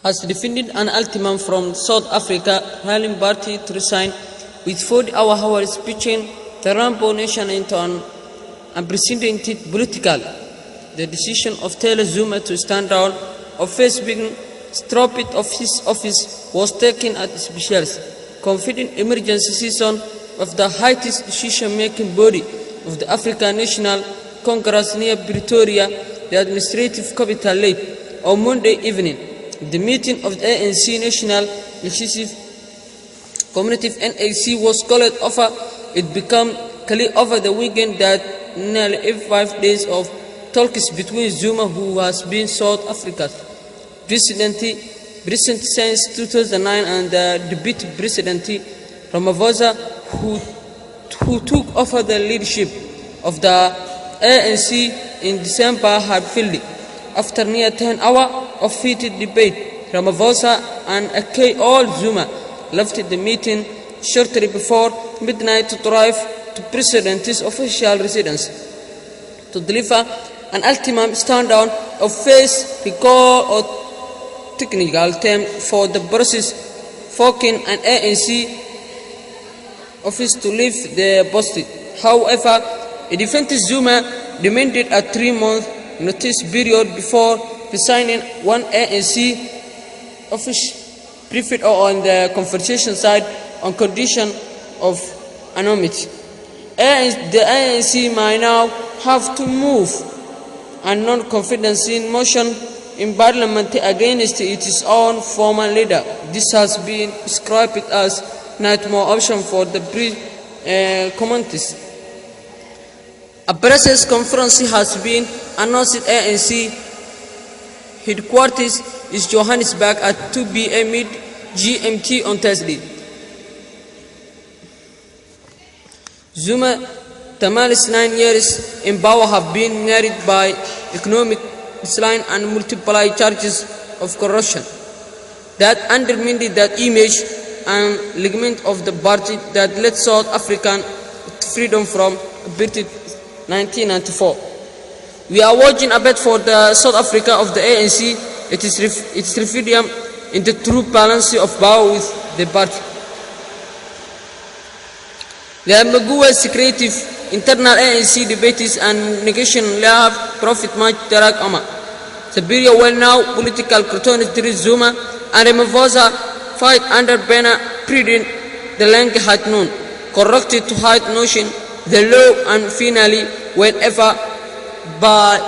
has defended an ultimatum from South Africa, rallying party to resign with 40-hour speeching the Rainbow Nation into an unprecedented political. The decision of Taylor Zuma to stand down or face being stripped of his office was taken at a special, confident emergency session of the highest decision-making body of the African National Congress near Pretoria, the administrative capital, late on Monday evening. The meeting of the ANC National Executive Committee NAC was called over. It became clear over the weekend that nearly 5 days of talks between Zuma, who has been South Africa's president since 2009, and the deputy president Ramaphosa, who took over the leadership of the ANC in December, had failed. After near 10 hours of heated debate, Ramaphosa and All Zuma left the meeting shortly before midnight to drive to the president's official residence to deliver an ultimate stand-down of face recall or technical term for the process, forking an ANC office to leave the post. However, a defense Zuma demanded a 3-month notice period before resigning. One ANC office briefed on the conversation side on condition of anonymity. The ANC might now have to move a non-confidence motion in Parliament against its own former leader. This has been described as nightmare option for the communities. A press conference has been announced at ANC headquarters is Johannesburg at 2 p.m. GMT on Thursday. Zuma, Tamales 9 years in power, have been marred by economic decline and multiple charges of corruption that undermined that image and ligament of the party that led South African freedom from British 1994. We are watching a bet for the South Africa of the ANC. Its referendum in the true balance of power with the party. The ambiguous secretive internal ANC debates and negation have profit much Tarak Ama. The period when now political cartoonist Zuma and Ramaphosa fight under banner pleading the length had known, corrected to hide notion, the law, and finally whenever by